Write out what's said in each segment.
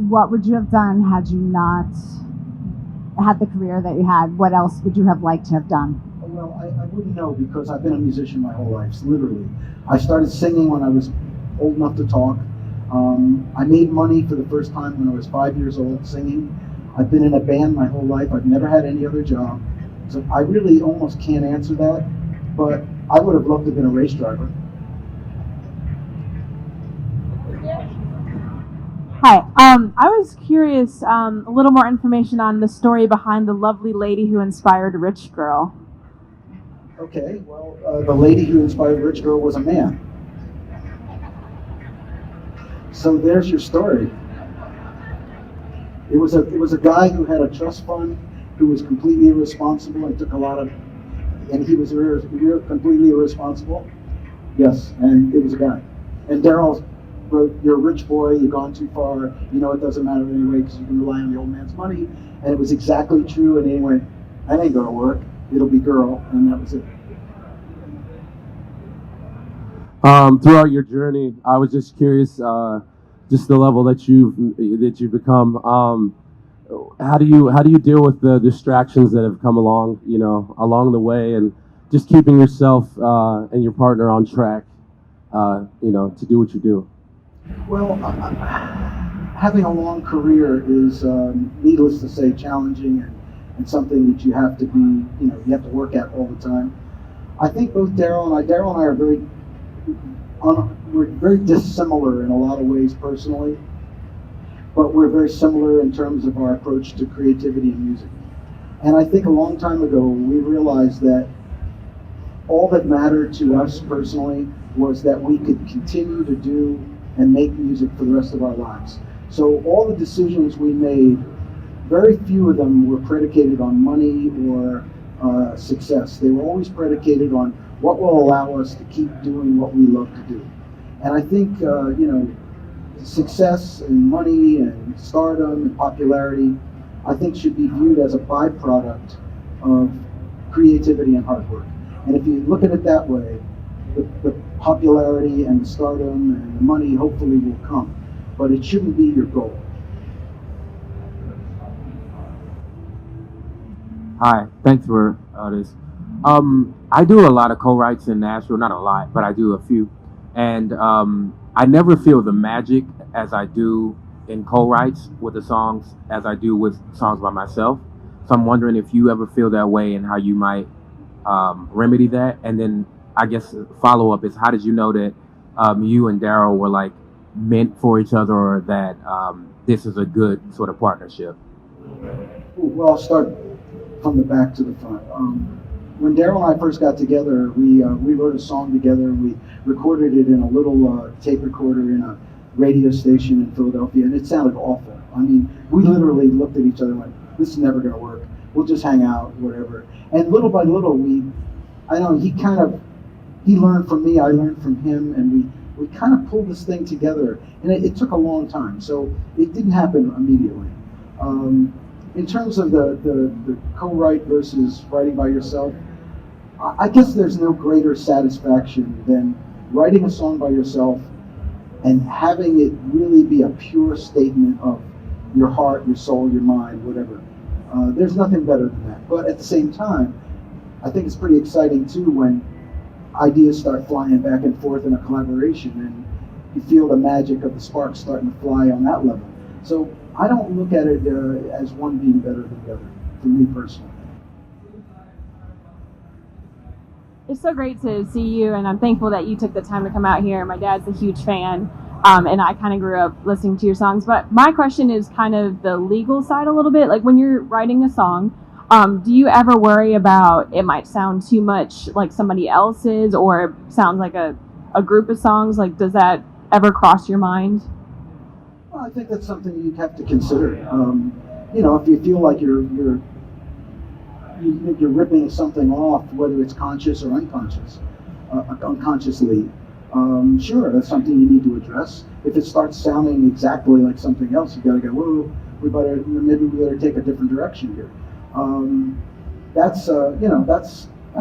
what would you have done had you not had the career that you had? What else would you have liked to have done? Well, I wouldn't know, because I've been a musician my whole life, literally. I started singing when I was old enough to talk. I made money for the first time when I was 5 years old singing. I've been in a band my whole life. I've never had any other job. So I really almost can't answer that, but I would have loved to have been a race driver. Hi, I was curious, a little more information on the story behind the lovely lady who inspired Rich Girl. Okay, well, the lady who inspired Rich Girl was a man. So there's your story. It was a guy who had a trust fund, who was completely irresponsible and took a lot of, and he was completely irresponsible. Yes, and it was a guy. And Daryl wrote, "You're a rich boy, you've gone too far, you know it doesn't matter anyway because you can rely on the old man's money." And it was exactly true, and he went, "That ain't gonna work, it'll be girl," and that was it. Throughout your journey, I was just curious, just the level that you've become. How do you deal with the distractions that have come along, along the way, and just keeping yourself and your partner on track, to do what you do? Well, having a long career is, needless to say, challenging and something that you have to be, you have to work at all the time. I think both Daryl and I are we're very dissimilar in a lot of ways personally, but we're very similar in terms of our approach to creativity and music. And I think a long time ago we realized that all that mattered to us personally was that we could continue to do and make music for the rest of our lives. So all the decisions we made, very few of them were predicated on money or success. They were always predicated on what will allow us to keep doing what we love to do. And I think, success and money and stardom and popularity, I think should be viewed as a byproduct of creativity and hard work. And if you look at it that way, the popularity and the stardom and the money hopefully will come, but it shouldn't be your goal. Hi, thanks for this. I do a lot of co-writes in Nashville, not a lot, but I do a few. And I never feel the magic as I do in co-writes with the songs as I do with songs by myself. So I'm wondering if you ever feel that way and how you might remedy that. And then I guess follow-up is, how did you know that you and Daryl were like meant for each other, or that this is a good sort of partnership? Well, I'll start from the back to the front. When Daryl and I first got together, we wrote a song together, and we recorded it in a little tape recorder in a radio station in Philadelphia, and it sounded awful. I mean, we literally looked at each other and went, "This is never going to work. We'll just hang out, whatever." And little by little, he learned from me, I learned from him, and we kind of pulled this thing together. And it took a long time, so it didn't happen immediately. In terms of the co-write versus writing by yourself, I guess there's no greater satisfaction than writing a song by yourself and having it really be a pure statement of your heart, your soul, your mind, whatever. There's nothing better than that. But at the same time, I think it's pretty exciting too when ideas start flying back and forth in a collaboration, and you feel the magic of the sparks starting to fly on that level. So I don't look at it as one being better than the other, for me personally. It's so great to see you, and I'm thankful that you took the time to come out here. My dad's a huge fan, and I kind of grew up listening to your songs. But my question is kind of the legal side a little bit. Like, when you're writing a song, do you ever worry about it might sound too much like somebody else's, or sounds like a group of songs? Like, does that ever cross your mind? Well, I think that's something you have to consider. If you feel like you're ripping something off, whether it's conscious or unconsciously, sure, that's something you need to address. If it starts sounding exactly like something else, you got to go, whoa, maybe we better take a different direction here. That's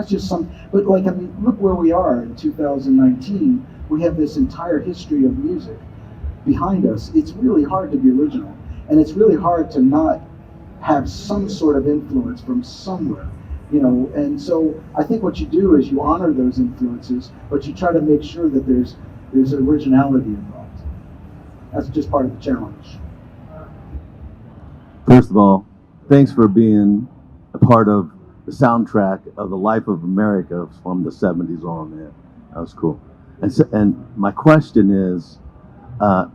just some. But look where we are in 2019. We have this entire history of music behind us. It's really hard to be original. And it's really hard to not have some sort of influence from somewhere, you know. And so I think what you do is you honor those influences, but you try to make sure that there's originality involved. That's just part of the challenge. First of all, thanks for being a part of the soundtrack of the life of America from the 70s on, man. That was cool. And my question is,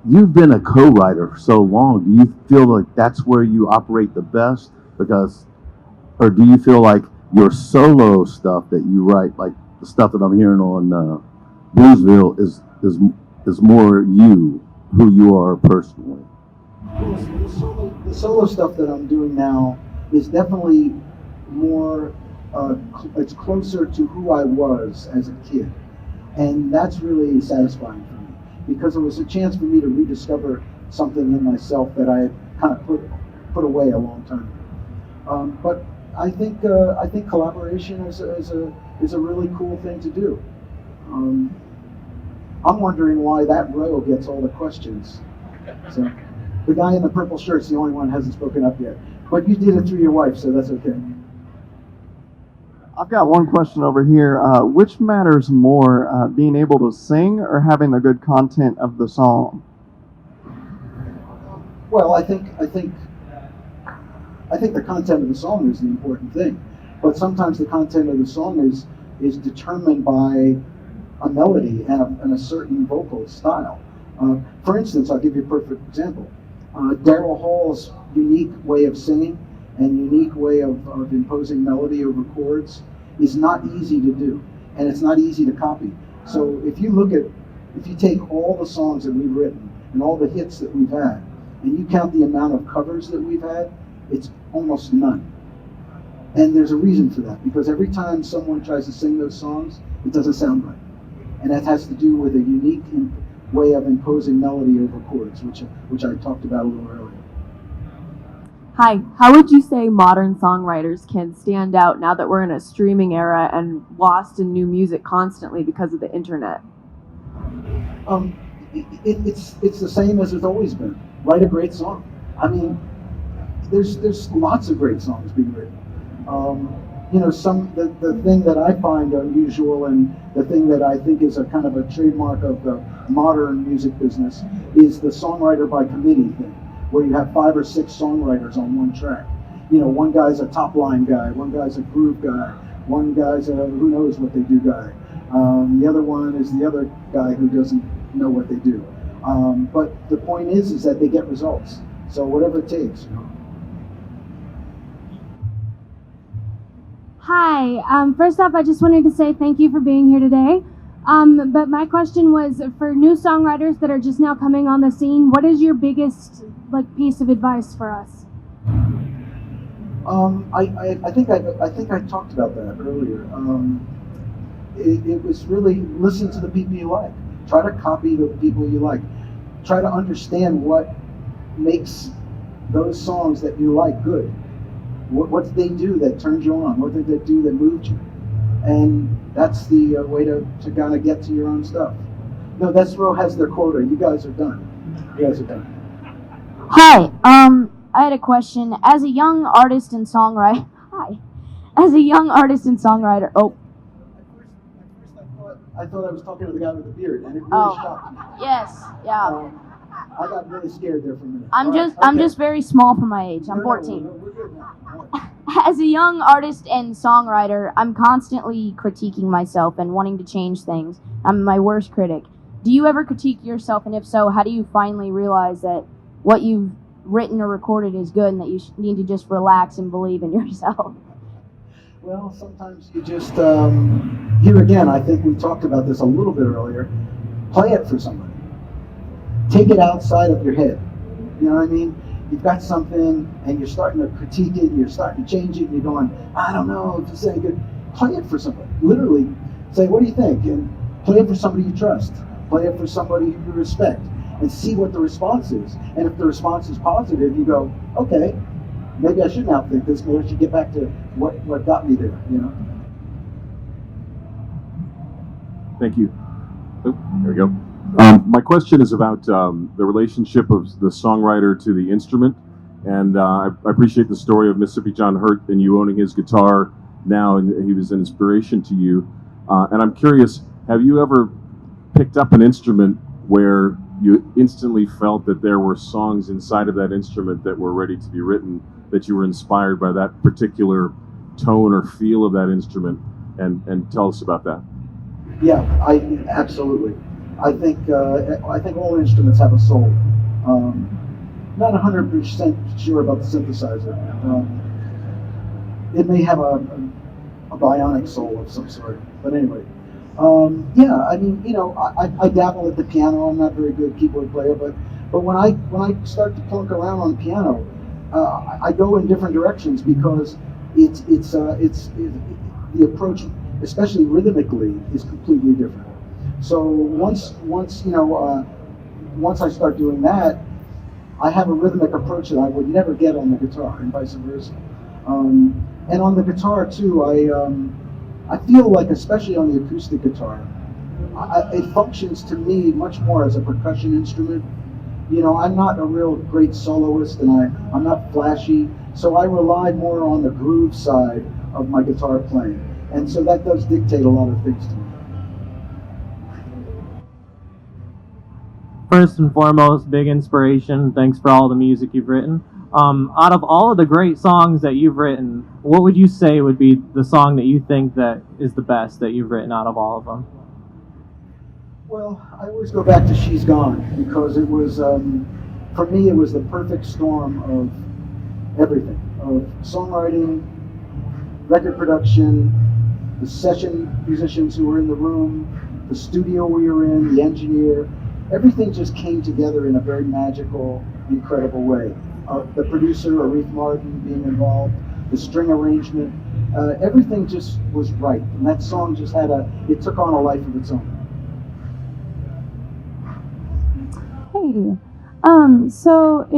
you've been a co-writer for so long. Do you feel like that's where you operate the best? Or do you feel like your solo stuff that you write, like the stuff that I'm hearing on Bluesville, is more you, who you are personally? The solo stuff that I'm doing now is definitely more, it's closer to who I was as a kid. And that's really satisfying for me, because it was a chance for me to rediscover something in myself that I had kind of put away a long time ago. But I think collaboration is a really cool thing to do. I'm wondering why that row gets all the questions. So the guy in the purple shirt's the only one who hasn't spoken up yet. But you did it through your wife, so that's okay. I've got one question over here. Which matters more, being able to sing or having the good content of the song? Well, I think the content of the song is the important thing, but sometimes the content of the song is determined by a melody and a certain vocal style. For instance, I'll give you a perfect example. Daryl Hall's unique way of singing and unique way of imposing melody over chords is not easy to do, and it's not easy to copy. So if you take all the songs that we've written and all the hits that we've had, and you count the amount of covers that we've had, it's almost none. And there's a reason for that, because every time someone tries to sing those songs, it doesn't sound right. And that has to do with a unique way of imposing melody over chords, which I talked about a little earlier. Hi, how would you say modern songwriters can stand out now that we're in a streaming era and lost in new music constantly because of the internet? It's the same as it's always been. Write a great song. I mean, there's lots of great songs being written. The thing that I find unusual, and the thing that I think is a kind of a trademark of the modern music business, is the songwriter by committee thing, where you have 5 or 6 songwriters on one track. You know, one guy's a top line guy, one guy's a groove guy, one guy's a who knows what they do guy. The other one is the other guy who doesn't know what they do. But the point is that they get results. So whatever it takes, you know. Hi, first off, I just wanted to say thank you for being here today. But my question was, for new songwriters that are just now coming on the scene, what is your biggest piece of advice for us? I think I talked about that earlier. It was really listen to the people you like. Try to copy the people you like. Try to understand what makes those songs that you like good. What did they do that turned you on? What did they do that moved you? And that's the way to kind of get to your own stuff. No, this row has their quota. You guys are done. Hi, I had a question. As a young artist and songwriter, oh. I thought I was talking to the guy with the beard, and it really shocked me. Yes, yeah. I got really scared there for a minute. I'm just very small for my age. I'm 14. No, we're good now. As a young artist and songwriter, I'm constantly critiquing myself and wanting to change things. I'm my worst critic. Do you ever critique yourself, and if so, how do you finally realize that what you've written or recorded is good and that you need to just relax and believe in yourself? Well, sometimes you just, here again, I think we talked about this a little bit earlier, play it for somebody. Take it outside of your head. You know what I mean? You've got something and you're starting to critique it, and you're starting to change it, and you're going, I don't know if it's any good. Play it for somebody. Literally say, what do you think? And play it for somebody you trust. Play it for somebody you respect. And see what the response is. And if the response is positive, you go, okay, maybe I shouldn't outthink this. Maybe I should get back to what got me there, you know? Thank you. Oh, there we go. My question is about the relationship of the songwriter to the instrument, and I appreciate the story of Mississippi John Hurt and you owning his guitar now, and he was an inspiration to you. And I'm curious, have you ever picked up an instrument where you instantly felt that there were songs inside of that instrument that were ready to be written, that you were inspired by that particular tone or feel of that instrument, and tell us about that. Yeah, absolutely. I think all instruments have a soul. Not 100% sure about the synthesizer. It may have a bionic soul of some sort, but anyway. Yeah, I mean, I dabble at the piano. I'm not a very good keyboard player, but when I start to plunk around on piano, I go in different directions because it's the approach, especially rhythmically, is completely different. So once I start doing that, I have a rhythmic approach that I would never get on the guitar, and vice versa. And on the guitar too, I feel like, especially on the acoustic guitar, it functions to me much more as a percussion instrument. I'm not a real great soloist, and I'm not flashy, so I rely more on the groove side of my guitar playing, and so that does dictate a lot of things to me. First and foremost, big inspiration. Thanks for all the music you've written. Out of all of the great songs that you've written, what would you say would be the song that you think that is the best that you've written out of all of them? Well, I always go back to She's Gone, because it was, for me, it was the perfect storm of everything, of songwriting, record production, the session musicians who were in the room, the studio we were in, the engineer. Everything just came together in a very magical, incredible way. The producer, Aretha Martin, being involved, the string arrangement, everything just was right. And that song just it took on a life of its own. Hey, so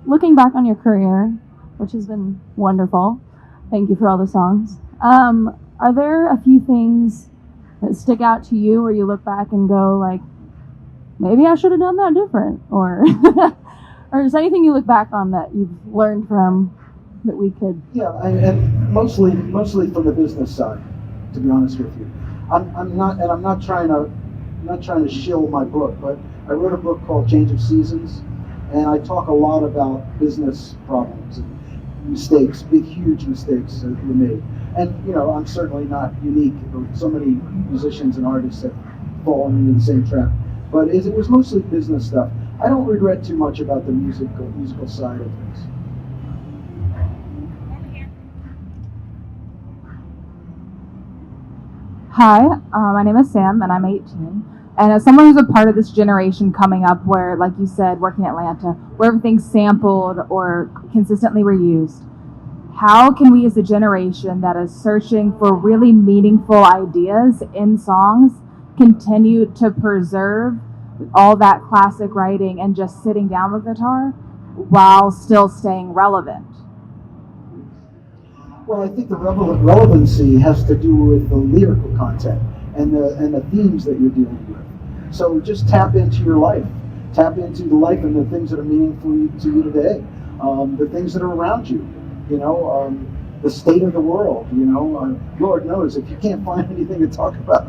looking back on your career, which has been wonderful, thank you for all the songs, are there a few things that stick out to you where you look back and go like, maybe I should have done that different, or or is there anything you look back on that you've learned from that we could? Yeah, and mostly from the business side, to be honest with you. I'm not trying to shill my book, but I wrote a book called Change of Seasons, and I talk a lot about business problems and mistakes, big, huge mistakes that were made. And I'm certainly not unique. So many musicians and artists have fallen into the same trap. But it was mostly business stuff. I don't regret too much about the musical side of things. Hi, my name is Sam, and I'm 18. And as someone who's a part of this generation coming up where, like you said, working in Atlanta, where everything's sampled or consistently reused, how can we as a generation that is searching for really meaningful ideas in songs continue to preserve all that classic writing and just sitting down with guitar while still staying relevant? Well, I think the relevancy has to do with the lyrical content and the themes that you're dealing with. So just tap into your life. Tap into the life and the things that are meaningful to you today. The things that are around you. The state of the world. Lord knows, if you can't find anything to talk about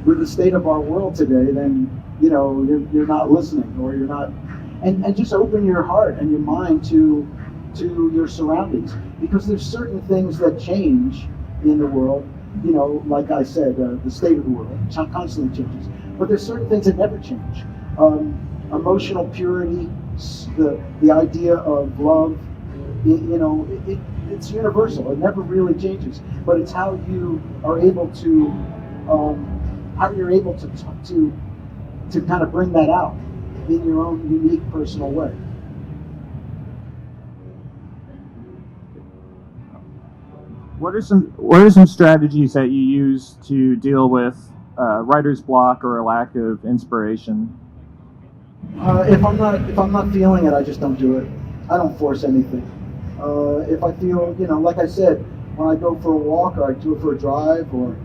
with the state of our world today, then you're not listening, or you're not. And just open your heart and your mind to your surroundings, because there's certain things that change in the world. Like I said, the state of the world constantly changes, but there's certain things that never change. Emotional purity, the idea of love, it's universal. It never really changes, but it's how you are able to, how you're able to kind of bring that out in your own unique personal way. What are some strategies that you use to deal with writer's block or a lack of inspiration? If I'm not feeling it, I just don't do it. I don't force anything. If I feel, like I said, when I go for a walk, or I do it for a drive, or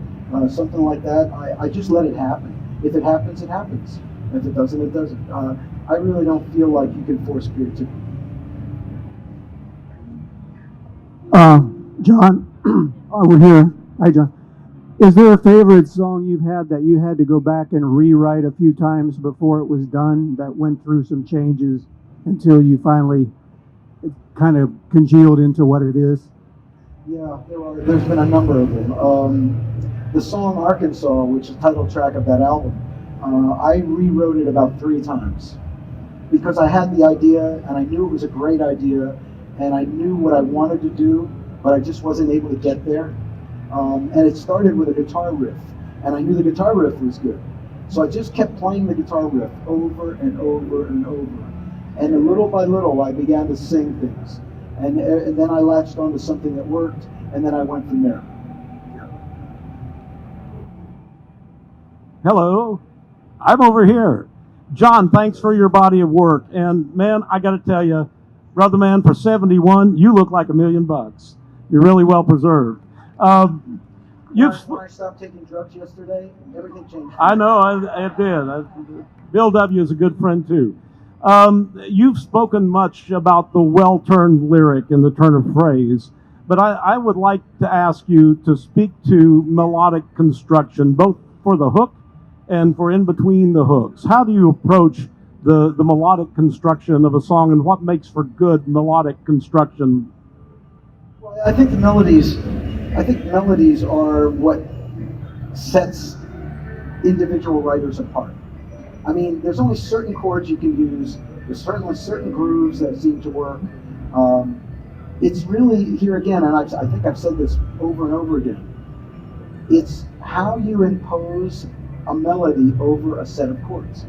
something like that, I just let it happen. If it happens, it happens. If it doesn't, it doesn't. I really don't feel like you can force creativity. John, over here. Hi, John. Is there a favorite song you've had that you had to go back and rewrite a few times before it was done, that went through some changes until you finally kind of congealed into what it is? Yeah, there's been a number of them. The song Arkansas, which is the title track of that album, I rewrote it about 3 times because I had the idea and I knew it was a great idea and I knew what I wanted to do, but I just wasn't able to get there. And it started with a guitar riff, and I knew the guitar riff was good. So I just kept playing the guitar riff over and over and over. And little by little, I began to sing things. And then I latched onto something that worked, and then I went from there. Hello, I'm over here. John, thanks for your body of work. And man, I got to tell you, brother man, for 71, you look like $1 million. You're really well preserved. When I stopped taking drugs yesterday, everything changed. I know, it did. Bill W. is a good friend too. You've spoken much about the well-turned lyric and the turn of phrase, but I would like to ask you to speak to melodic construction, both for the hook and for in between the hooks. How do you approach the melodic construction of a song, and what makes for good melodic construction? Well, I think melodies are what sets individual writers apart. I mean, there's only certain chords you can use. There's certainly certain grooves that seem to work. It's really, here again, and I think I've said this over and over again, it's how you impose a melody over a set of chords.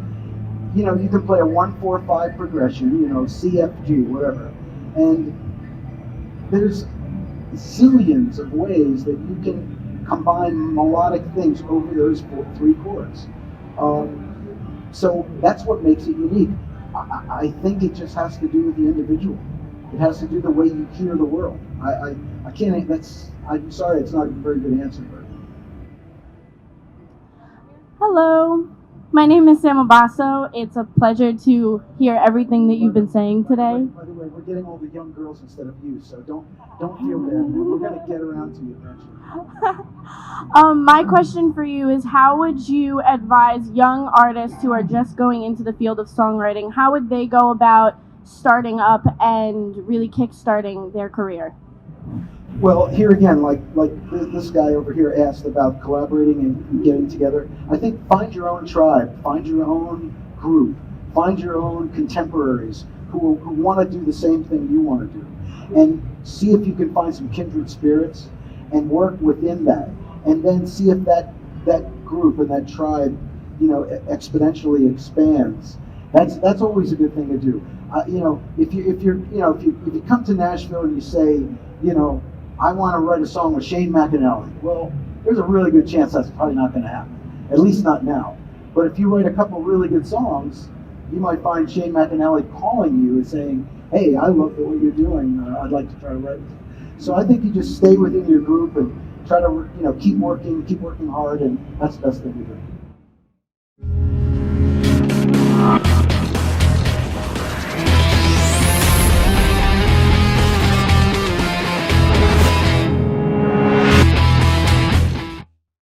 You know, you can play a 1-4-5 progression, you know, C, F, G, whatever, and there's zillions of ways that you can combine melodic things over those 3 chords. So that's what makes it unique. I think it just has to do with the individual. It has to do the way you hear the world. I can't, I'm sorry, it's not a very good answer. But. Hello, my name is Sam Abasso. It's a pleasure to hear everything that you've been saying today. By the way, we're getting all the young girls instead of you, so don't feel bad, man. We're going to get around to you eventually. My question for you is, how would you advise young artists who are just going into the field of songwriting, how would they go about starting up and really kickstarting their career? Well, here again, like this guy over here asked about collaborating and getting together. I think find your own tribe, find your own group, find your own contemporaries who want to do the same thing you want to do, and see if you can find some kindred spirits and work within that, and then see if that group and that tribe, you know, exponentially expands. That's always a good thing to do. You know, if you come to Nashville and you say, you know, I want to write a song with Shane McAnally. Well, there's a really good chance that's probably not going to happen, at least not now. But if you write a couple really good songs, you might find Shane McAnally calling you and saying, hey, I love what you're doing. I'd like to try to write with you. So I think you just stay within your group and try to, you know, keep working hard, and that's the best thing to do.